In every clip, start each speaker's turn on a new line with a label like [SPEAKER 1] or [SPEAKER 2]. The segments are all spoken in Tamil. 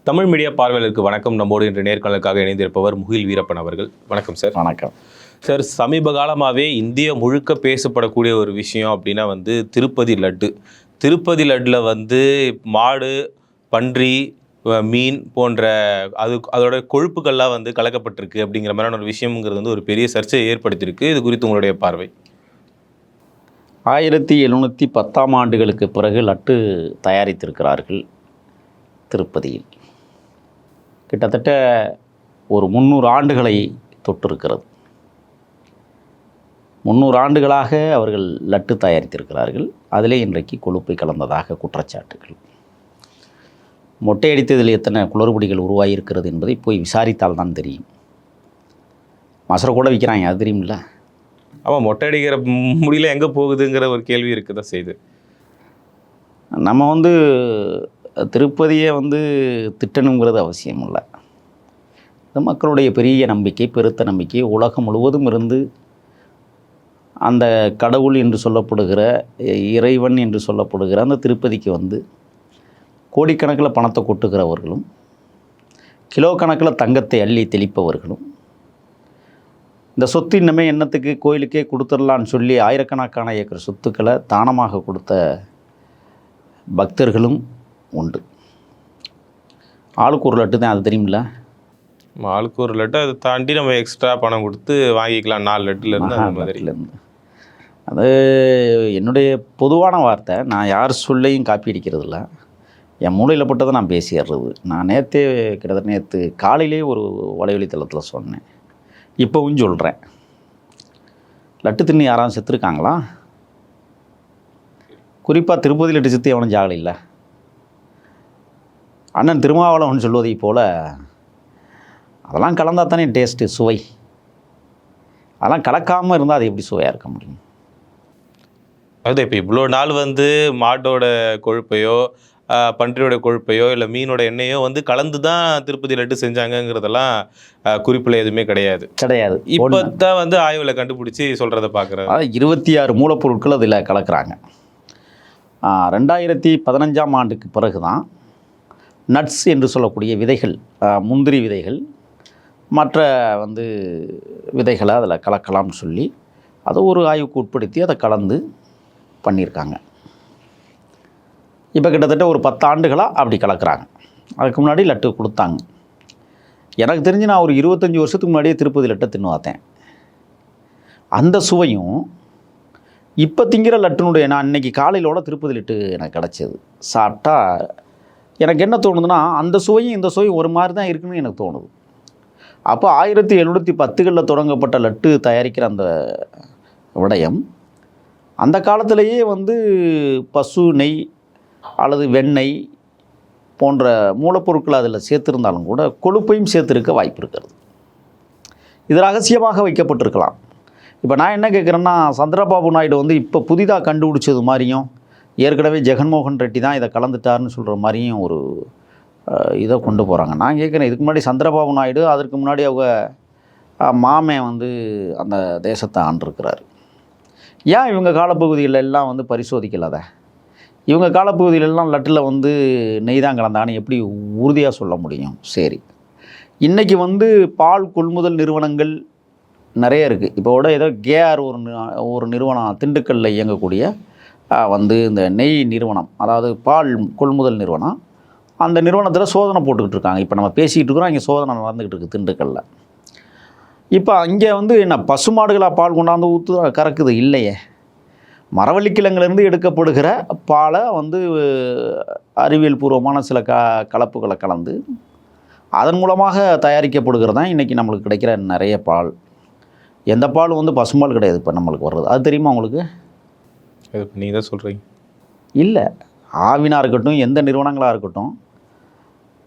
[SPEAKER 1] தமிழ் மீடியா பார்வையாளருக்கு வணக்கம். நம்மோடு இன்று நேர்காணலுக்காக இணைந்திருப்பவர் முகில் வீரப்பன் அவர்கள். வணக்கம் சார்.
[SPEAKER 2] வணக்கம்
[SPEAKER 1] சார். சமீப காலமாகவே இந்தியா முழுக்க பேசப்படக்கூடிய ஒரு விஷயம் அப்படின்னா திருப்பதி லட்டு. திருப்பதி லட்டில் மாடு, பன்றி, மீன் போன்ற அதோட கொழுப்புகள்லாம் கலக்கப்பட்டிருக்கு அப்படிங்கிற மாதிரியான ஒரு விஷயங்கிறது ஒரு பெரிய சர்ச்சையை ஏற்படுத்தியிருக்கு. இது குறித்து உங்களுடைய பார்வை?
[SPEAKER 2] 1710 ஆண்டுகளுக்கு பிறகு லட்டு தயாரித்திருக்கிறார்கள் திருப்பதியில். கிட்டத்தட்ட ஒரு 300 ஆண்டுகளை தொட்டிருக்கிறது. 300 ஆண்டுகளாக அவர்கள் லட்டு தயாரித்திருக்கிறார்கள். அதிலே இன்றைக்கு கொழுப்பை கலந்ததாக குற்றச்சாட்டுகள். மொட்டையடித்ததில் எத்தனை குளறுபடிகள் உருவாகியிருக்கிறது என்பதை போய் விசாரித்தால் தான் தெரியும். மசரை கூட விற்கிறாங்க, அது தெரியுமில்ல?
[SPEAKER 1] ஆமாம், மொட்டை அடிக்கிற முடியல எங்கே போகுதுங்கிற ஒரு கேள்வி இருக்க தான் செய்யுது.
[SPEAKER 2] நம்ம திருப்பதியை திட்டணுங்கிறது அவசியம் இல்லை. இது மக்களுடைய பெரிய நம்பிக்கை, பெருத்த நம்பிக்கை. உலகம் முழுவதும் இருந்து அந்த கடவுள் என்று சொல்லப்படுகிற, இறைவன் என்று சொல்லப்படுகிற அந்த திருப்பதிக்கு கோடிக்கணக்கில் பணத்தை கொட்டுகிறவர்களும், கிலோ கணக்கில் தங்கத்தை அள்ளி தெளிப்பவர்களும், இந்த சொத்து இன்னமே எண்ணத்துக்கு கோயிலுக்கே கொடுத்துடலான்னு சொல்லி ஆயிரக்கணக்கான ஏக்கர் சொத்துக்களை தானமாக கொடுத்த பக்தர்களும் உண்டு. ஆளுக்கு ஒரு லட்டு தான், அது தெரியுமில்ல?
[SPEAKER 1] ஆளுக்கு ஒரு லட்டு, அதை தாண்டி நம்ம எக்ஸ்ட்ரா பணம் கொடுத்து வாங்கிக்கலாம் 4 லட்டுலேருந்து. அந்த மாதிரிலேருந்து
[SPEAKER 2] அது என்னுடைய பொதுவான வார்த்தை. நான் யார் சொல்லையும் காப்பி அடிக்கிறது இல்லை. என் மூளையில் பட்டதை நான் பேசிடுறது. நான் நேற்று காலையிலே ஒரு வலைவலித்தளத்தில் சொன்னேன், இப்போவும் சொல்கிறேன். லட்டு தின்னு யாராவது செத்துருக்காங்களா? குறிப்பாக திருப்பதி லட்டு செத்து எவனும் ஜாகலை இல்லை. அண்ணன் திருமாவளவன் சொல்வதை போல் அதெல்லாம் கலந்தால் தானே டேஸ்ட்டு, சுவை. அதெல்லாம் கலக்காமல் இருந்தால் அது எப்படி சுவையாக இருக்க முடியும்?
[SPEAKER 1] அது இப்போ இவ்வளோ நாள் மாட்டோட கொழுப்பையோ, பன்றியோட கொழுப்பையோ, இல்லை மீனோட எண்ணெயோ கலந்து தான் திருப்பதி லட்டு செஞ்சாங்கங்கிறதெல்லாம் குறிப்பில் எதுவுமே கிடையாது. இப்போ தான் ஆய்வில் கண்டுபிடிச்சி சொல்கிறத பார்க்குறேன்.
[SPEAKER 2] 26 மூலப்பொருட்கள் அதில் கலக்கிறாங்க. 2015ஆம் ஆண்டுக்கு பிறகு தான் நட்ஸ் என்று சொல்லக்கூடிய விதைகள், முந்திரி விதைகள், மற்ற விதைகளை அதில் கலக்கலாம்னு சொல்லி அதை ஒரு ஆய்வுக்கு உட்படுத்தி அதை கலந்து பண்ணியிருக்காங்க. இப்போ கிட்டத்தட்ட ஒரு 10 ஆண்டுகளாக அப்படி கலக்கிறாங்க. அதுக்கு முன்னாடி லட்டு கொடுத்தாங்க. எனக்கு தெரிஞ்சு நான் ஒரு 25 வருஷத்துக்கு முன்னாடியே திருப்பதி லட்டை தின்னு பார்த்தேன். அந்த சுவையும் இப்போ திங்கிற லட்டுனுடைய, நான் இன்றைக்கி காலையிலோட திருப்பதி லட்டு எனக்கு கிடச்சிது. சாப்பிட்டா எனக்கு என்ன தோணுதுன்னா, அந்த சுவையும் இந்த சுவையும் ஒரு மாதிரி தான் இருக்குன்னு எனக்கு தோணுது. அப்போ 1710களில் தொடங்கப்பட்ட லட்டு தயாரிக்கிற அந்த விடயம் அந்த காலத்திலேயே பசு நெய் அல்லது வெண்ணெய் போன்ற மூலப்பொருட்களை அதில் சேர்த்துருந்தாலும் கூட கொழுப்பையும் சேர்த்துருக்க வாய்ப்பு இருக்கிறது. இது ரகசியமாக வைக்கப்பட்டிருக்கலாம். இப்போ நான் என்ன கேட்குறேன்னா, சந்திரபாபு நாயுடு இப்போ புதிதாக கண்டுபிடிச்சது மாதிரியும், ஏற்கனவே ஜெகன்மோகன் ரெட்டி தான் இதை கலந்துட்டார்னு சொல்கிற மாதிரியும் ஒரு இதை கொண்டு போகிறாங்க. நான் கேட்குறேன், இதுக்கு முன்னாடி சந்திரபாபு நாயுடு, அதற்கு முன்னாடி அவங்க மாமே அந்த தேசத்தை ஆண்டிருக்கிறாரு. ஏன் இவங்க காலப்பகுதியில் எல்லாம் பரிசோதிக்கலாத? இவங்க காலப்பகுதியிலெல்லாம் லட்டில் நெய் தான் கலந்தான்னு எப்படி உறுதியாக சொல்ல முடியும்? சரி, இன்றைக்கி பால் கொள்முதல் நிறுவனங்கள் நிறைய இருக்குது. இப்போ கூட ஏதோ கேஆர் ஒரு நிறுவனம் திண்டுக்கல்லில் இயங்கக்கூடிய இந்த நெய் நிறுவனம், அதாவது பால் கொள்முதல் நிறுவனம், அந்த நிறுவனத்தில் சோதனை போட்டுக்கிட்டு இருக்காங்க. இப்போ நம்ம பேசிக்கிட்டு இருக்கிறோம், இங்கே சோதனை நடந்துக்கிட்டு இருக்குது திண்டுக்கல்லில். இப்போ அங்கே என்ன பசுமாடுகளாக பால் கொண்டாந்து ஊற்று கறக்குது? இல்லையே. மரவள்ளிக்கிழங்குலேருந்து எடுக்கப்படுகிற பாலை அறிவியல் பூர்வமான சில கலப்புகளை கலந்து அதன் மூலமாக தயாரிக்கப்படுகிறதான் இன்றைக்கி நம்மளுக்கு கிடைக்கிற நிறைய பால். எந்த பால் பசும்பால் கிடையாது இப்போ நம்மளுக்கு வர்றது. அது தெரியுமா உங்களுக்கு?
[SPEAKER 1] நீங்கள் தான் சொல்கிறீங்க. இல்லை,
[SPEAKER 2] ஆவினாக இருக்கட்டும், எந்த நிறுவனங்களாக இருக்கட்டும்,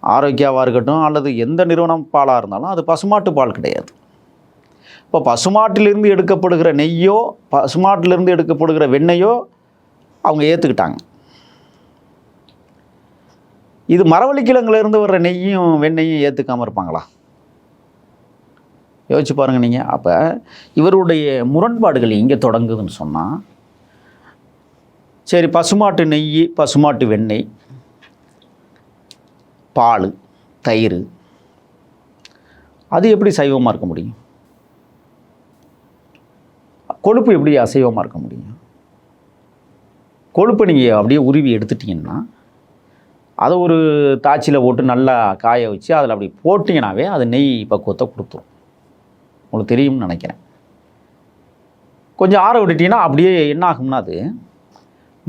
[SPEAKER 2] ஆரோக்கியாவாக இருக்கட்டும், அல்லது எந்த நிறுவனம் பாலாக இருந்தாலும் அது பசுமாட்டு பால் கிடையாது. இப்போ பசுமாட்டிலிருந்து எடுக்கப்படுகிற நெய்யோ, பசுமாட்டிலிருந்து எடுக்கப்படுகிற வெண்ணெயோ அவங்க ஏற்றுக்கிட்டாங்க. இது மரவள்ளிக்கிழங்குலேருந்து வர்ற நெய்யும் வெண்ணெயும் ஏற்றுக்காமல் இருப்பாங்களா? யோசிச்சு பாருங்கள் நீங்கள். அப்போ இவருடைய முரண்பாடுகள் எங்கே தொடங்குதுன்னு சொன்னால், சரி, பசுமாட்டு நெய், பசுமாட்டு வெண்ணெய், பால் தயிர், அது எப்படி சைவமாக இருக்க முடியும்? கொழுப்பு எப்படி அசைவமாக இருக்க முடியும்? கொழுப்பை நீங்கள் அப்படியே உருவி எடுத்துட்டிங்கன்னா அதை ஒரு தாச்சியில் போட்டு நல்லா காய வச்சு அதில் அப்படி போட்டிங்கனாவே அது நெய் பக்குவத்தை கொடுத்துரும். உங்களுக்கு தெரியும்னு நினைக்கிறேன். கொஞ்சம் ஆற விட்டுட்டிங்கன்னா அப்படியே என்ன ஆகும்னா அது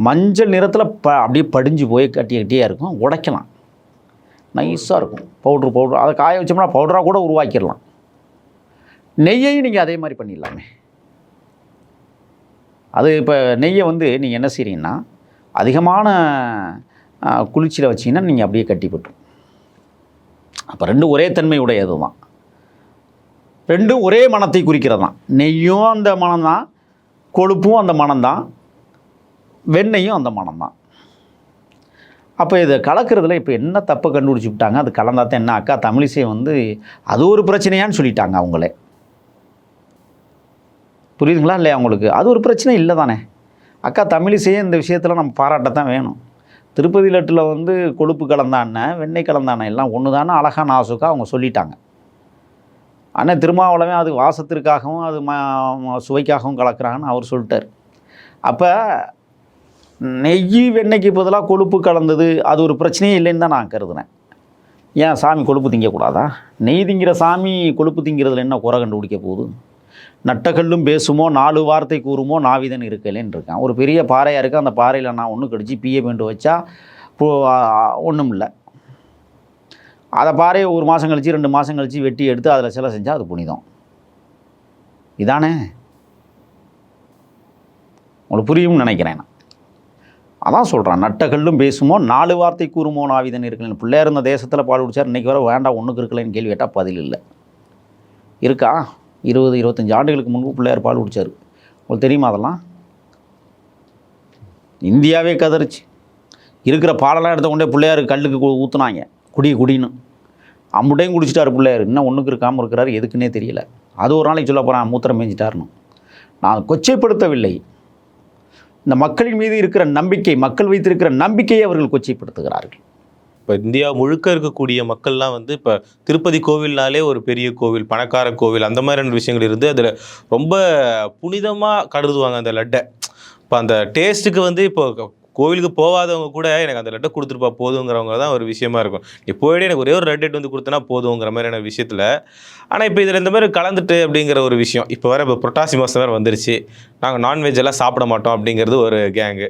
[SPEAKER 2] மஞ்சள் நிறத்தில் அப்படியே படிஞ்சு போய் கட்டியாக இருக்கும். உடைக்கலாம், நைஸாக இருக்கும். பவுட்ரு அதை காய வச்சோம்னா பவுடராக கூட உருவாக்கிடலாம். நெய்யையும் நீங்கள் அதே மாதிரி பண்ணிடலாமே. அது இப்போ நெய்யை வந்து நீங்கள் என்ன செய்கிறீங்கன்னா அதிகமான குளிர்ச்சியில் வச்சிங்கன்னா நீங்கள் அப்படியே கட்டி போட்டுரும். அப்போ ரெண்டும் ஒரே தன்மை உடையது தான், ரெண்டும் ஒரே மனத்தை குறிக்கிறது தான். நெய்யும் அந்த மனம்தான், கொழுப்பும் அந்த மனம்தான், வெண்ணெயும் அந்த மனம்தான். அப்போ இதை கலக்கிறதுல இப்போ என்ன தப்பை கண்டுபிடிச்சி விட்டாங்க? அது கலந்தாத்தான் என்ன அக்கா தமிழிசை வந்து அது ஒரு பிரச்சனையான்னு சொல்லிட்டாங்க அவங்களே. புரியுதுங்களா இல்லையா உங்களுக்கு? அது ஒரு பிரச்சனை இல்லை தானே. அக்கா தமிழிசையே இந்த விஷயத்தில் நம்ம பாராட்டத்தான் வேணும். திருப்பதி லட்டில் வந்து கொழுப்பு கலந்தானே வெண்ணெய் கலந்தானே எல்லாம் ஒன்று தானே அழகாக நாசுக்காக அவங்க சொல்லிட்டாங்க. ஆனால் திருமாவளவன் அது வாசத்திற்காகவும் அது சுவைக்காகவும் கலக்கிறாங்கன்னு அவர் சொல்லிட்டார். அப்போ நெய் வெண்ணெய்க்கு பதிலாக கொழுப்பு கலந்தது அது ஒரு பிரச்சனையே இல்லைன்னு தான் நான் கருதுனேன். ஏன் சாமி கொழுப்பு திங்கக்கூடாதா? நெய் திங்கிற சாமி கொழுப்பு திங்கிறதுல என்ன குறை கண்டுபிடிக்க போகுது? நட்டக்கல்லும் பேசுமோ 4 வார்த்தை கூறுமோ நாவிதன் இருக்கலேன்னு இருக்கான். ஒரு பெரிய பாறையாக இருக்குது, அந்த பாறையில் நான் ஒன்று கடிச்சு பிஏ பெண்டு வச்சா ஒன்றும் இல்லை. அதை பாறையை 1 மாதம் கழிச்சு 2 மாதம் கழித்து வெட்டி எடுத்து அதில் சிலை செஞ்சால் அது புனிதம். இதானே உங்களுக்கு புரியும்னு நினைக்கிறேன். நான் அதான் சொல்கிறேன், நட்டக்கல்லும் பேசுமோ 4 வார்த்தை கூறுமோ நாவிதன் இருக்கலேன்னு. பிள்ளையார் இருந்த தேசத்தில் பால் குடித்தார், இன்றைக்கி வர வேண்டாம் ஒன்றுக்கு இருக்கலைன்னு கேள்வி கேட்டால் பதில் இல்லை. இருக்கா? 20-25 ஆண்டுகளுக்கு முன்பு பிள்ளையார் பால் குடித்தார். உங்களுக்கு தெரியுமா? அதெல்லாம் இந்தியாவே கதறிச்சு. இருக்கிற பாலெல்லாம் எடுத்த கொண்டே பிள்ளையார் கல்லுக்கு ஊற்றுனாங்க, குடின்னு. அம்புட்டையும் குடிச்சிட்டார் பிள்ளையார். இன்னும் ஒன்றுக்கு இருக்காமல் இருக்கிறாரு, எதுக்குன்னே தெரியல. அது ஒரு நாளைக்கு சொல்ல போகிறேன், மூத்திரம் மேய்ஞ்சிட்டாருன்னு. நான் கொச்சைப்படுத்தவில்லை. இந்த மக்களின் மீது இருக்கிற நம்பிக்கை, மக்கள் வைத்திருக்கிற நம்பிக்கையை அவர்கள் கொச்சைப்படுத்துகிறார்கள்.
[SPEAKER 1] இப்போ இந்தியா முழுக்க இருக்கக்கூடிய மக்கள்லாம் வந்து இப்போ திருப்பதி கோவில்னாலே ஒரு பெரிய கோவில், பணக்கார கோவில், அந்த மாதிரியான விஷயங்கள் இருந்து அதில் ரொம்ப புனிதமாக கருதுவாங்க அந்த லட்டை. இப்போ அந்த டேஸ்ட்டுக்கு வந்து இப்போ கோவிலுக்கு போகாதவங்க கூட எனக்கு அந்த லட்டை கொடுத்துருப்பா போதுங்கிறவங்க தான் ஒரு விஷயமா இருக்கும். நீ போயிட்டு எனக்கு ஒரே ஒரு லட்டு வந்து கொடுத்தனா போதுங்கிற மாதிரியான விஷயத்தில். ஆனால் இப்போ இதில் இந்த மாதிரி கலந்துட்டு அப்படிங்கிற ஒரு விஷயம் இப்போ இப்போ புரட்டாசி மாதம் வேறு வந்துருச்சு. நாங்கள் நான்வெஜ் எல்லாம் சாப்பிட மாட்டோம் அப்படிங்கிறது ஒரு கேங்கு.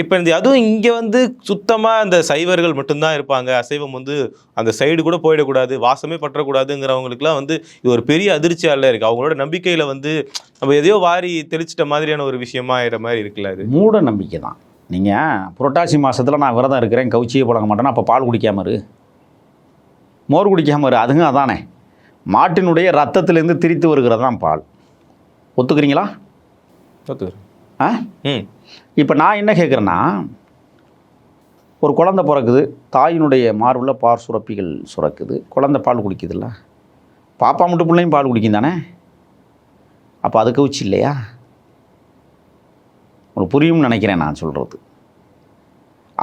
[SPEAKER 1] இப்போ அதுவும் இங்கே வந்து சுத்தமாக அந்த சைவர்கள் மட்டும்தான் இருப்பாங்க. அசைவம் வந்து அந்த சைடு கூட போயிடக்கூடாது, வாசமே பற்றக்கூடாதுங்கிறவங்களுக்குலாம் வந்து இது ஒரு பெரிய அதிர்ச்சியால இருக்குது. அவங்களோட நம்பிக்கையில் வந்து நம்ம எதையோ வாரி தெளிச்சிட்ட மாதிரியான ஒரு விஷயமா ஆகிற மாதிரி இருக்குல்ல. அது மூட நம்பிக்கை தான். நீங்கள் புரட்டாசி மாதத்தில் நான் விரதம் இருக்கிறேன், கவுச்சியே பழங்க மாட்டேன்னா அப்போ பால் குடிக்காமரு, மோர் குடிக்காமரு, அதுங்க அதானே. மாட்டினுடைய ரத்தத்திலேருந்து திரித்து வருகிறது தான் பால். ஒத்துக்கிறீங்களா? இப்போ நான் என்ன கேட்குறேன்னா, ஒரு குழந்தை பிறக்குது, தாயினுடைய மார்பில் பால் சுரப்பிகள் சுரக்குது, குழந்தை பால் குடிக்குதுல்ல, பாப்பா மட்டும் பிள்ளையும் பால் குடிக்கும் தானே. அப்போ அது கவுச்சி இல்லையா? உங்களுக்கு புரியும்னு நினைக்கிறேன் நான் சொல்கிறது.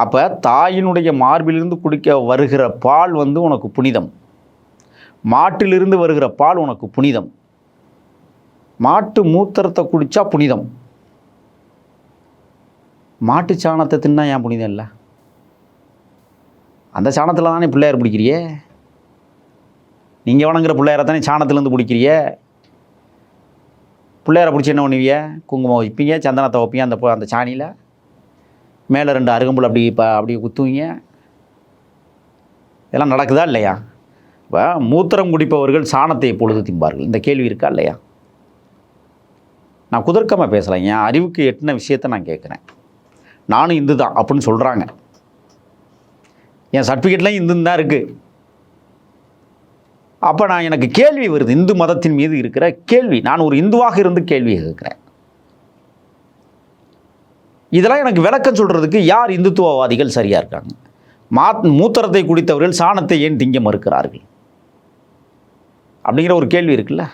[SPEAKER 1] அப்போ தாயினுடைய மார்பிலிருந்து குடிக்க வருகிற பால் வந்து உனக்கு புனிதம், மாட்டிலிருந்து வருகிற பால் உனக்கு புனிதம். மாட்டு மூத்திரத்தை குடித்தா புனிதம், மாட்டு சாணத்தை தின்னா ஏன் புனிதம் இல்லை? அந்த சாணத்தில் தானே பிள்ளையார் பிடிக்கிறியே, நீங்கள் வணங்குற பிள்ளையாரை தானே சாணத்துலேருந்து பிடிக்கிறியே. பிள்ளையாரை பிடிச்சி என்ன பண்ணுவீங்க? குங்குமம் வைப்பீங்க, சந்தனத்தை வைப்பீங்க, அந்த சாணியில் மேலே 2 அருகம்புல் அப்படி குத்துவீங்க. இதெல்லாம் நடக்குதா இல்லையா? இப்போ மூத்திரம் குடிப்பவர்கள் சாணத்தை எப்பொழுது திம்பார்கள்? இந்த கேள்வி இருக்கா இல்லையா? நான் குதர்க்கமாக பேசலைங்க, என் அறிவுக்கு எட்டின விஷயத்தை நான் கேட்குறேன். நானும் இந்து தான் அப்படின்னு சொல்கிறாங்க, என் சர்டிஃபிகேட்லாம் இந்துன்னு தான் இருக்குது. அப்போ நான் எனக்கு கேள்வி வருது, இந்து மதத்தின் மீது இருக்கிற கேள்வி. நான் ஒரு இந்துவாக இருந்து கேள்வி கேட்குறேன். இதெல்லாம் எனக்கு விளக்கம் சொல்கிறதுக்கு யார் இந்துத்துவவாதிகள் சரியாக இருக்காங்க? மூத்திரத்தை குடித்தவர்கள் சாணத்தை ஏன் திங்க மறுக்கிறார்கள் அப்படிங்கிற ஒரு கேள்வி இருக்குல்ல.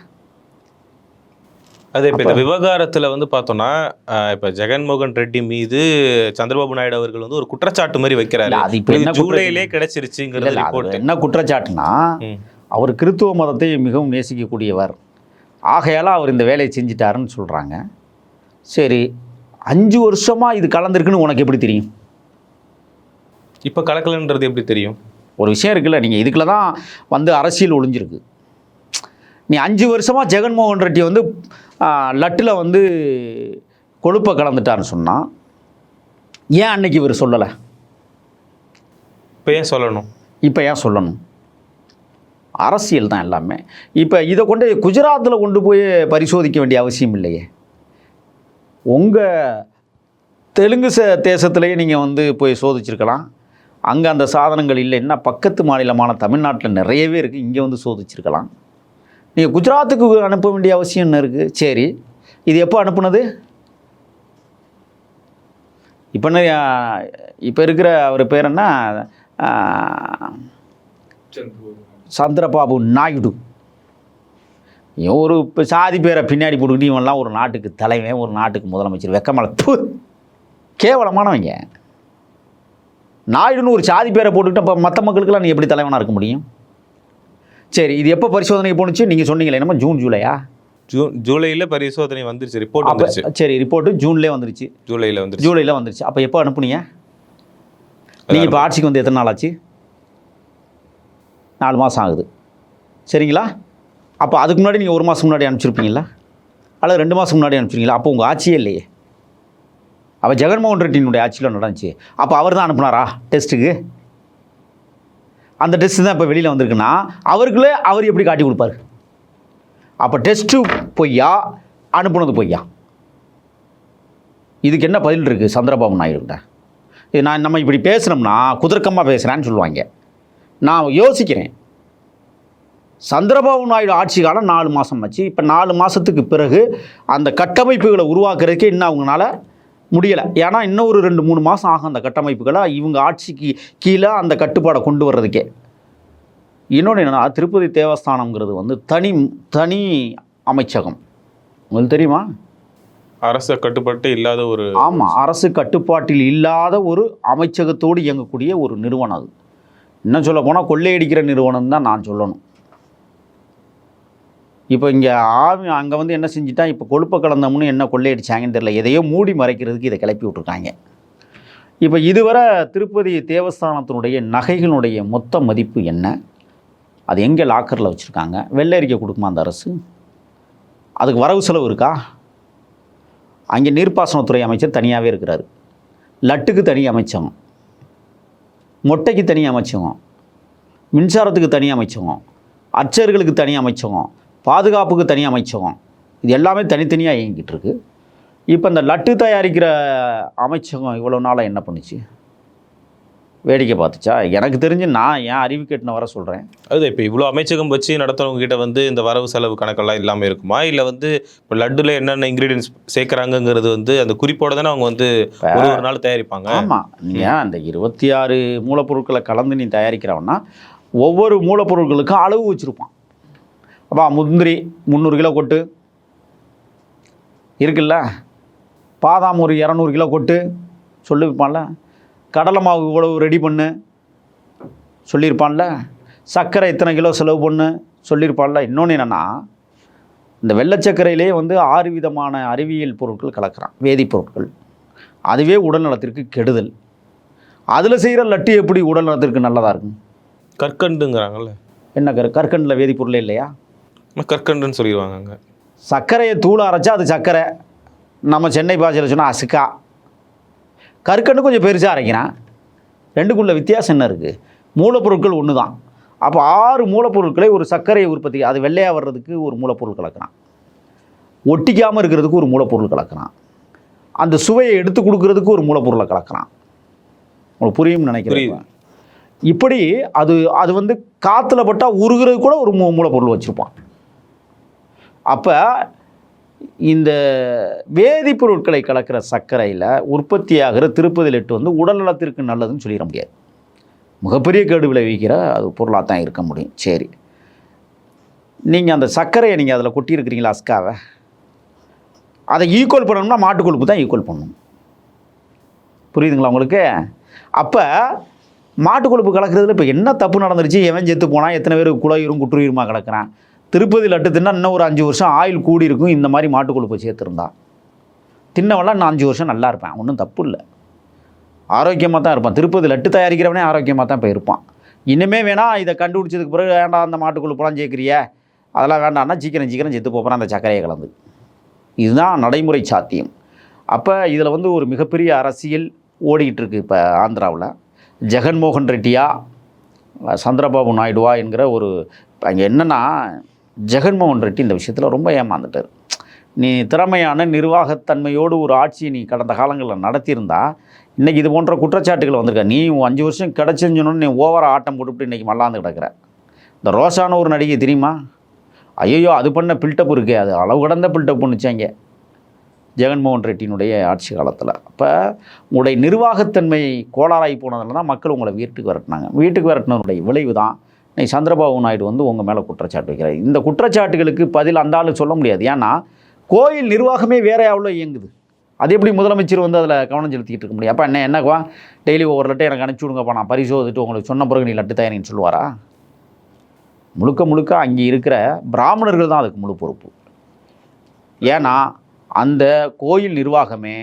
[SPEAKER 1] அது இப்போ இந்த விவகாரத்தில் வந்து பார்த்தோம்னா இப்போ ஜெகன்மோகன் ரெட்டி மீது சந்திரபாபு நாயுடு அவர்கள் வந்து ஒரு குற்றச்சாட்டு மாதிரி வைக்கிறாரு.
[SPEAKER 2] அது இப்போ என்ன
[SPEAKER 1] ஜூலையிலே கிடைச்சிருச்சுங்கிறது ரிப்போர்ட்.
[SPEAKER 2] என்ன குற்றச்சாட்டுனா, அவர் கிறித்துவ மதத்தை மிகவும் நேசிக்கக்கூடியவர், ஆகையால் அவர் இந்த வேலையை செஞ்சிட்டாருன்னு சொல்கிறாங்க. சரி, 5 வருஷமாக இது கலந்துருக்குன்னு உனக்கு எப்படி தெரியும்?
[SPEAKER 1] இப்போ கலக்கலன்றது எப்படி தெரியும்?
[SPEAKER 2] ஒரு விஷயம் இருக்குல்ல, நீங்கள் இதுக்குள்ள தான் வந்து அரசியல் ஒளிஞ்சிருக்கு. நீ 5 வருஷமாக ஜெகன்மோகன் ரெட்டி வந்து லட்டில் வந்து கொழுப்பை கலந்துட்டாருன்னு சொன்னால் ஏன் அன்னைக்கு இவர் சொல்லலை?
[SPEAKER 1] இப்போ ஏன் சொல்லணும்?
[SPEAKER 2] இப்போ ஏன் சொல்லணும்? அரசியல் தான் எல்லாமே. இப்போ இதை கொண்டு குஜராத்தில் கொண்டு போய் பரிசோதிக்க வேண்டிய அவசியம் இல்லையே. உங்கள் தெலுங்கு தேசத்துலேயே நீங்கள் வந்து போய் சோதிச்சிருக்கலாம். அங்கே அந்த சாதனங்கள் இல்லைன்னா பக்கத்து மாநிலமான தமிழ்நாட்டில் நிறையவே இருக்குது, இங்கே வந்து சோதிச்சிருக்கலாம். நீங்கள் குஜராத்துக்கு அனுப்ப வேண்டிய அவசியம் என்ன இருக்குது? சரி, இது எப்போ அனுப்புனது? இப்போ இருக்கிற அவர் பேர் என்ன, சந்திரபாபு நாயுடு. ஒரு இப்போ சாதி பேரை பின்னாடி போட்டுக்கிட்டு இவன்லாம் ஒரு நாட்டுக்கு தலைவன், ஒரு நாட்டுக்கு முதலமைச்சர், வெக்கமலை கேவலமானவங்க. நாயுடுன்னு ஒரு சாதி பேரை போட்டுக்கிட்டு அப்போ மற்ற மக்களுக்கெல்லாம் நீ எப்படி தலைவனாக இருக்க முடியும்? சரி, இது எப்போ பரிசோதனை போணுச்சு? நீங்கள் சொன்னீங்களே என்னமோ ஜூன் ஜூலையா?
[SPEAKER 1] ஜூலையில் பரிசோதனை வந்துருச்சு, ரிப்போர்ட் வந்துருச்சு.
[SPEAKER 2] சரி, ரிப்போர்ட்டு ஜூன்லேயே வந்துருச்சு, ஜூலையில் வந்துருச்சு. அப்போ எப்போ அனுப்புனீங்க நீங்கள்? இப்போ ஆட்சிக்கு வந்து எத்தனை நாள் ஆச்சு? 4 மாதம் ஆகுது, சரிங்களா? அப்போ அதுக்கு முன்னாடி நீங்கள் 1 மாதம் முன்னாடி அனுப்பிச்சிருப்பீங்களா, அல்லது 2 மாதம் முன்னாடி அனுப்பிச்சிருங்களா? அப்போ உங்கள் ஆட்சியே இல்லையே. அப்போ ஜெகன்மோகன் ரெட்டியினுடைய ஆட்சியில் நடந்துச்சு. அப்போ அவர் தான் அனுப்புனாரா டெஸ்ட்டுக்கு? அந்த டெஸ்ட்டு தான் இப்போ வெளியில் வந்திருக்குன்னா அவருக்குள்ளே அவர் எப்படி காட்டி கொடுப்பார்? அப்போ டெஸ்ட்டு பொய்யா, அனுப்புனது பொய்யா? இதுக்கு என்ன பதில் இருக்குது சந்திரபாபு நாயுடுகிட்ட? இது நம்ம இப்படி பேசுனோம்னா குதர்க்கமாக பேசுகிறான்னு சொல்லுவாங்க. நான் யோசிக்கிறேன், சந்திரபாபு நாயுடு ஆட்சி காலம் 4 மாதம் ஆச்சு. இப்போ 4 மாதத்துக்கு பிறகு அந்த கட்டமைப்புகளை உருவாக்குறதுக்கே இன்னும் அவங்களால முடியலை. ஏன்னா இன்னும் ஒரு 2-3 மாதம் ஆகும் அந்த கட்டமைப்புகளை இவங்க ஆட்சிக்கு கீழே அந்த கட்டுப்பாடை கொண்டு வர்றதுக்கே. இன்னொன்று என்னென்னா, திருப்பதி தேவஸ்தானம்ங்கிறது வந்து தனி அமைச்சகம். உங்களுக்கு தெரியுமா?
[SPEAKER 1] அரசு கட்டுப்பாட்டு இல்லாத ஒரு,
[SPEAKER 2] ஆமாம், அரசு கட்டுப்பாட்டில் இல்லாத ஒரு அமைச்சகத்தோடு இயங்கக்கூடிய ஒரு நிறுவனம் அது. இன்னும் சொல்ல போனால் கொள்ளையடிக்கிற நிறுவனம் தான் நான் சொல்லணும். இப்போ இங்கே அங்கே வந்து என்ன செஞ்சுட்டா, இப்போ கொழுப்பை கலந்தோம்னு என்ன கொள்ளையடிச்சாங்கன்னு தெரியல, எதையோ மூடி மறைக்கிறதுக்கு இதை கிளப்பி விட்ருக்காங்க. இப்போ இதுவரை திருப்பதி தேவஸ்தானத்தினுடைய நகைகளுடைய மொத்த மதிப்பு என்ன, அது எங்கே லாக்கரில் வச்சுருக்காங்க, வெள்ளை அறிக்கை கொடுக்குமா அந்த அரசு? அதுக்கு வரவு செலவு இருக்கா? அங்கே நீர்ப்பாசனத்துறை அமைச்சர் தனியாகவே இருக்கிறார், லட்டுக்கு தனி அமைச்சகம், மொட்டைக்கு தனி அமைச்சகம், மின்சாரத்துக்கு தனி அமைச்சகம், அர்ச்சகர்களுக்கு தனி அமைச்சகம், பாதுகாப்புக்கு தனி அமைச்சகம், இது எல்லாமே தனித்தனியாக இயங்கிட்டு இருக்கு. இப்போ இந்த லட்டு தயாரிக்கிற அமைச்சகம் இவ்வளோ நாளாக என்ன பண்ணுச்சு? வேடிக்கை பார்த்துச்சா? எனக்கு தெரிஞ்சு நான் என் அறிவு கேட்டுன வர சொல்கிறேன்.
[SPEAKER 1] அது இப்போ இவ்வளோ அமைச்சகம் வச்சு நடத்துறவங்க கிட்ட வந்து இந்த வரவு செலவு கணக்கெல்லாம் இல்லாமல் இருக்குமா? இல்லை வந்து இப்போ லட்டுல என்னென்ன இன்க்ரீடியன்ஸ் சேர்க்குறாங்கங்கிறது வந்து அந்த குறிப்போட தானே அவங்க வந்து ஒரு நாள் தயாரிப்பாங்க?
[SPEAKER 2] ஆமாம், ஏன் அந்த 26 மூலப்பொருட்களை கலந்து நீ தயாரிக்கிறவன்னா ஒவ்வொரு மூலப்பொருட்களுக்கும் அளவு வச்சுருப்பான். அப்பா முந்திரி 300 கிலோ கொட்டு இருக்குல்ல, பாதாம் ஒரு 200 கிலோ கொட்டு சொல்லியிருப்பான்ல, கடலை மாவு இவ்வளவு ரெடி பண்ணு சொல்லியிருப்பான்ல, சர்க்கரை இத்தனை கிலோ செலவு பண்ணு சொல்லியிருப்பான்ல. இன்னொன்று என்னென்னா, இந்த வெள்ளச்சர்க்கரையிலே வந்து 6 விதமான அறிவியல் பொருட்கள் கலக்கிறான், வேதிப்பொருட்கள். அதுவே உடல் நலத்திற்கு கெடுதல். அதில் செய்கிற லட்டு எப்படி உடல் நலத்திற்கு நல்லதாக இருக்கும்?
[SPEAKER 1] கற்கண்டுங்கிறாங்கல்ல,
[SPEAKER 2] என்ன கற்கண்டில் வேதிப்பொருளே இல்லையா?
[SPEAKER 1] கற்கண்டுன்னு சொல்லிடுவாங்க. அங்கே
[SPEAKER 2] சர்க்கரையை தூள் அரைச்சா அது சர்க்கரை, நம்ம சென்னை பாஷையில் சொன்னால் அசுக்கா. கற்கண்டு கொஞ்சம் பெருசாக அரைக்கிறான், ரெண்டுக்குள்ள வித்தியாசம் என்ன இருக்குது? மூலப்பொருட்கள் ஒன்று தான். அப்போ 6 மூலப்பொருட்களை ஒரு சர்க்கரையை உற்பத்தி, அது வெள்ளையாக வர்றதுக்கு ஒரு மூலப்பொருள் கலக்கிறான், ஒட்டிக்காமல் இருக்கிறதுக்கு ஒரு மூலப்பொருள் கலக்கிறான், அந்த சுவையை எடுத்து கொடுக்கறதுக்கு ஒரு மூலப்பொருளை கலக்கிறான். உங்களுக்கு புரியும்னு நினைக்கிறேன். இப்படி அது வந்து காற்றுல பட்டால் உருகிறது கூட ஒரு மூலப்பொருள் வச்சுருப்பான். அப்போ இந்த வேதிப்பொருட்களை கலக்கிற சர்க்கரையில் உற்பத்தியாகிற திருப்பதி லட்டு வந்து உடல் நலத்திற்கு நல்லதுன்னு சொல்லிட முடியாது. மிகப்பெரிய கேடு விளைவிக்கிற அது பொருளாக தான் இருக்க முடியும். சரி, நீங்கள் அந்த சர்க்கரையை நீங்கள் அதில் கொட்டியிருக்கிறீங்களா? அஸ்காவை அதை ஈக்குவல் பண்ணணும்னா மாட்டு கொழுப்பு தான் ஈக்குவல் பண்ணணும். புரியுதுங்களா உங்களுக்கு? அப்போ மாட்டு கொழுப்பு கலக்கிறதுல இப்போ என்ன தப்பு நடந்துருச்சு? எவன் செத்து போனால் எத்தனை பேர் குலையுறும் குற்றுயிருமா கலக்கிறான்? திருப்பதி லட்டு தின்னா இன்னும் ஒரு 5 வருஷம் ஆயில் கூடி இருக்கும். இந்த மாதிரி மாட்டு கொழுப்பை சேர்த்துருந்தா தின்னவெல்லாம் இன்னும் 5 வருஷம் நல்லா இருப்பேன். ஒன்றும் தப்பு இல்லை, ஆரோக்கியமாக தான் இருப்பான். திருப்பதி லட்டு தயாரிக்கிறவனே ஆரோக்கியமாக தான் இப்போ இருப்பான். இனிமேல் வேணால் இதை கண்டுபிடிச்சதுக்கு பிறகு வேண்டாம் அந்த மாட்டு கொழுப்பெல்லாம் சேர்க்குறிய அதெல்லாம் வேண்டாம்னா சீக்கிரம் செத்து போகிறான் அந்த சர்க்கரையை கலந்து. இதுதான் நடைமுறை சாத்தியம். அப்போ இதில் வந்து ஒரு மிகப்பெரிய அரசியல் ஓடிக்கிட்டு இருக்குது இப்போ ஆந்திராவில். ஜெகன்மோகன் ரெட்டியா சந்திரபாபு நாயுடுவா என்கிற ஒரு அங்கே என்னென்னா ஜெகன்மோகன் ரெட்டி இந்த விஷயத்தில் ரொம்ப ஏமாந்துட்டார். நீ திறமையான நிர்வாகத்தன்மையோடு ஒரு ஆட்சியை நீ கடந்த காலங்களில் நடத்தியிருந்தா இன்றைக்கி இது போன்ற குற்றச்சாட்டுகள் வந்திருக்க. நீ 5 வருஷம் கிடச்சின்னு நீ ஓவராக ஆட்டம் போட்டுவிட்டு இன்றைக்கி மல்லாந்து கிடக்கிற. இந்த ரோஷான ஒரு நடிகை தெரியுமா? ஐயோ அது பண்ண பில்டப் இருக்கே, அது அளவு கடந்த பில்டப் பண்ணிச்சாங்க ஜெகன்மோகன் ரெட்டியினுடைய ஆட்சி காலத்தில். அப்போ உங்களுடைய நிர்வாகத்தன்மை கோளாறாகி போனதில் தான் மக்கள் உங்களை வீட்டுக்கு விரட்டினாங்க. வீட்டுக்கு விரட்டினருடைய விளைவு தான் நீ சந்திரபாபு நாயுடு வந்து உங்கள் மேலே குற்றச்சாட்டு வைக்கிறார். இந்த குற்றச்சாட்டுகளுக்கு பதில் அந்த ஆளு சொல்ல முடியாது. ஏன்னா கோயில் நிர்வாகமே வேற எவ்வளோ இயங்குது. அது எப்படி முதலமைச்சர் வந்து அதில் கவனம் செலுத்திக்கிட்டு இருக்க முடியும்? அப்போ என்னக்குவா டெய்லி ஒவ்வொரு லட்டை எனக்கு அனுப்பிச்சி விடுங்கப்பா, நான் பரிசோதிட்டு உங்களுக்கு சொன்ன பிறகு நீ லட்டு தயாரின்னு சொல்லுவாரா? முழுக்க அங்கே இருக்கிற பிராமணர்கள் தான் அதுக்கு முழு பொறுப்பு. ஏன்னா அந்த கோயில் நிர்வாகமே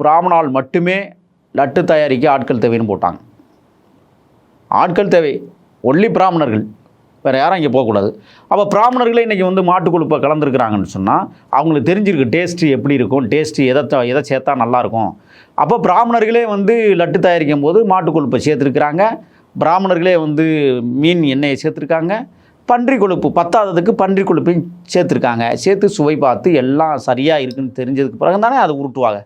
[SPEAKER 2] பிராமணால் மட்டுமே லட்டு தயாரிக்க ஆட்கள் தேவைன்னு போட்டாங்க. ஆட்கள் தேவை ஒன்லி பிராமணர்கள், வேறு யாரும் இங்கே போகக்கூடாது. அப்போ பிராமணர்களே இன்றைக்கி வந்து மாட்டு கொழுப்பை கலந்துருக்குறாங்கன்னு சொன்னால் அவங்களுக்கு தெரிஞ்சிருக்கு டேஸ்ட்டு எப்படி இருக்கும், டேஸ்ட்டு எதை சேர்த்தா நல்லாயிருக்கும். அப்போ பிராமணர்களே வந்து லட்டு தயாரிக்கும் போது மாட்டு கொழுப்பை சேர்த்துருக்குறாங்க. பிராமணர்களே வந்து மீன் எண்ணெயை சேர்த்துருக்காங்க. பன்றி கொழுப்பு பத்தாததுக்கு பன்றி கொழுப்பையும் சேர்த்துருக்காங்க. சேர்த்து சுவை பார்த்து எல்லாம் சரியாக இருக்குன்னு தெரிஞ்சதுக்கு பிறகு தானே அதை உருட்டுவாங்க.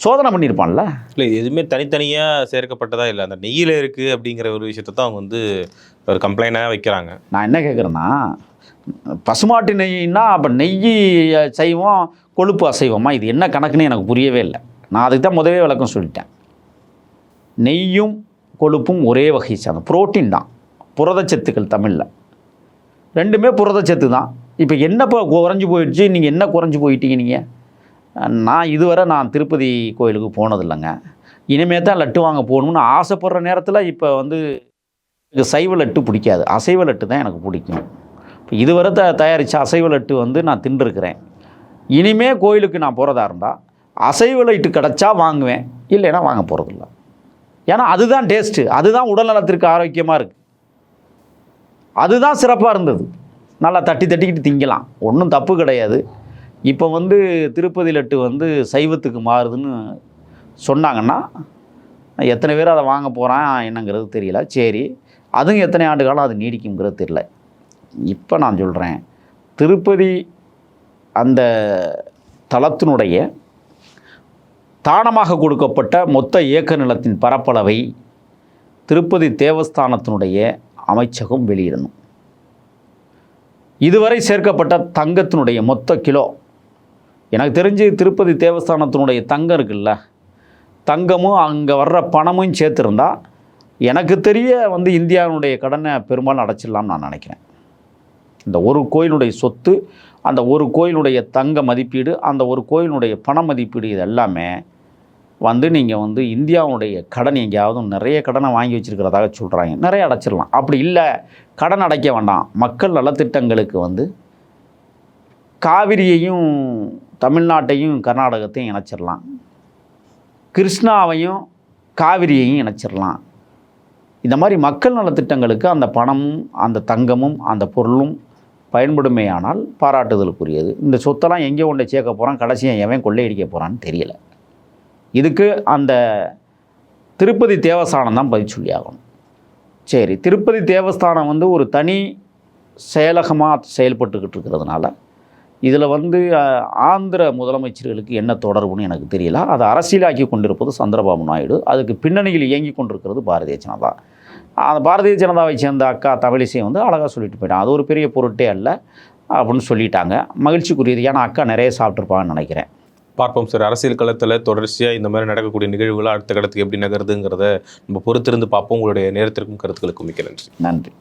[SPEAKER 2] சோதனை பண்ணியிருப்பான்ல.
[SPEAKER 1] இல்லை எதுவுமே தனித்தனியாக சேர்க்கப்பட்டதா இல்லை, அந்த நெய்யில் இருக்குது அப்படிங்கிற ஒரு விஷயத்தை தான் அவங்க வந்து ஒரு கம்ப்ளைண்டாக வைக்கிறாங்க.
[SPEAKER 2] நான் என்ன கேட்குறேன்னா, பசுமாட்டு நெய்னா அப்போ நெய் சைவம் கொழுப்பு அசைவமா? இது என்ன கணக்குன்னு எனக்கு புரியவே இல்லை. நான் அதுக்கு தான் முதவே விளக்கம் சொல்லிட்டேன். நெய்யும் கொழுப்பும் ஒரே வகை சார்ந்த புரோட்டீன் தான், புரதச்சத்துக்கள் தமிழில் ரெண்டுமே புரதச்சத்து தான். இப்போ என்ன இப்போ குறைஞ்சி போயிடுச்சு? நீங்கள் என்ன குறைஞ்சி போயிட்டீங்க நீங்கள்? நான் திருப்பதி கோயிலுக்கு போனதில்லைங்க. இனிமேல் தான் லட்டு வாங்க போகணும்னு ஆசைப்படுற நேரத்தில் இப்போ வந்து எனக்கு சைவ லட்டு பிடிக்காது, அசைவ லட்டு தான் எனக்கு பிடிக்கும். இப்போ இதுவரை தயாரித்த அசைவ லட்டு வந்து நான் தின்றுருக்கிறேன். இனிமேல் கோயிலுக்கு நான் போகிறதா இருந்தால் அசைவ லட்டு கிடச்சா வாங்குவேன், இல்லைன்னா வாங்க போகிறதில்ல. ஏன்னா அதுதான் டேஸ்ட்டு, அதுதான் உடல் நலத்திற்கு ஆரோக்கியமாக இருக்குது, அதுதான் சிறப்பாக இருந்தது. நல்லா தட்டிக்கிட்டு திங்கலாம், ஒன்றும் தப்பு கிடையாது. இப்போ வந்து திருப்பதி லட்டு வந்து சைவத்துக்கு மாறுதுன்னு சொன்னாங்கன்னா எத்தனை பேர் அதை வாங்க போகிறான் என்னங்கிறது தெரியல. சரி, அதுவும் எத்தனை ஆண்டு காலம் அது நீடிக்குங்கிறது தெரியல. இப்போ நான் சொல்கிறேன், திருப்பதி அந்த தலத்தினுடைய தானமாக கொடுக்கப்பட்ட மொத்த ஏக்க நிலத்தின் பரப்பளவை திருப்பதி தேவஸ்தானத்தினுடைய அமைச்சகம் வெளியிடணும். இதுவரை சேர்க்கப்பட்ட தங்கத்தினுடைய மொத்த கிலோ, எனக்கு தெரிஞ்சு திருப்பதி தேவஸ்தானத்தினுடைய தங்கம் இருக்குல்ல, தங்கமும் அங்கே வர்ற பணமும் சேர்த்துருந்தா எனக்கு தெரிய வந்து இந்தியாவினுடைய கடனை பெரும்பாலும் அடைச்சிடலாம்னு நான் நினைக்கிறேன். இந்த ஒரு கோயிலுடைய சொத்து, அந்த ஒரு கோயிலுடைய தங்க மதிப்பீடு, அந்த ஒரு கோயிலுடைய பண மதிப்பீடு, இது எல்லாமே வந்து நீங்கள் வந்து இந்தியாவுடைய கடன் எங்கேயாவது நிறைய கடனை வாங்கி வச்சுருக்கிறதாக சொல்கிறாங்க, நிறைய அடைச்சிடலாம். அப்படி இல்லை, கடன் அடைக்க வேண்டாம், மக்கள் நலத்திட்டங்களுக்கு வந்து காவிரியையும் தமிழ்நாட்டையும் கர்நாடகத்தையும் இணைச்சிடலாம், கிருஷ்ணாவையும் காவிரியையும் இணைச்சிடலாம். இந்த மாதிரி மக்கள் நலத்திட்டங்களுக்கு அந்த பணமும் அந்த தங்கமும் அந்த பொருளும் பயன்படுமேயானால் பாராட்டுதலுக்குரியது. இந்த சொத்தெல்லாம் எங்கே கொண்டு சேர்க்க போகிறான், கடைசியாக எவன் கொள்ளையடிக்க போகிறான்னு தெரியலை. இதுக்கு அந்த திருப்பதி தேவஸ்தானம் தான் பதில் சொல்லி ஆகணும். சரி, திருப்பதி தேவஸ்தானம் வந்து ஒரு தனி செயலகமாக செயல்பட்டுக்கிட்டு இருக்கிறதுனால இதில் வந்து ஆந்திர முதலமைச்சர்களுக்கு என்ன தொடர்புன்னு எனக்கு தெரியல. அதை அரசியலாக்கி கொண்டிருப்பது சந்திரபாபு நாயுடு, அதுக்கு பின்னணியில் இயங்கி கொண்டிருக்கிறது பாரதிய ஜனதா. அந்த பாரதிய ஜனதாவை சேர்ந்த அக்கா தமிழிசை வந்து அழகாக சொல்லிட்டு போயிட்டாங்க, அது ஒரு பெரிய பொருட்டே அல்ல அப்படின்னு சொல்லிட்டாங்க. மகிழ்ச்சிக்குரியது, ஏன்னா அக்கா நிறைய சாப்பிட்ருப்பாங்கன்னு நினைக்கிறேன்.
[SPEAKER 1] பார்ப்போம் சார், அரசியல் களத்தில் தொடர்ச்சியாக இந்த மாதிரி நடக்கக்கூடிய நிகழ்வுகள் அடுத்த கடத்துக்கு எப்படி நகருதுங்கிறத நம்ம பொறுத்திருந்து பார்ப்போம். உங்களுடைய நேரத்திற்கும் கருத்துக்களுக்கும் மிக்க நன்றி.
[SPEAKER 2] நன்றி.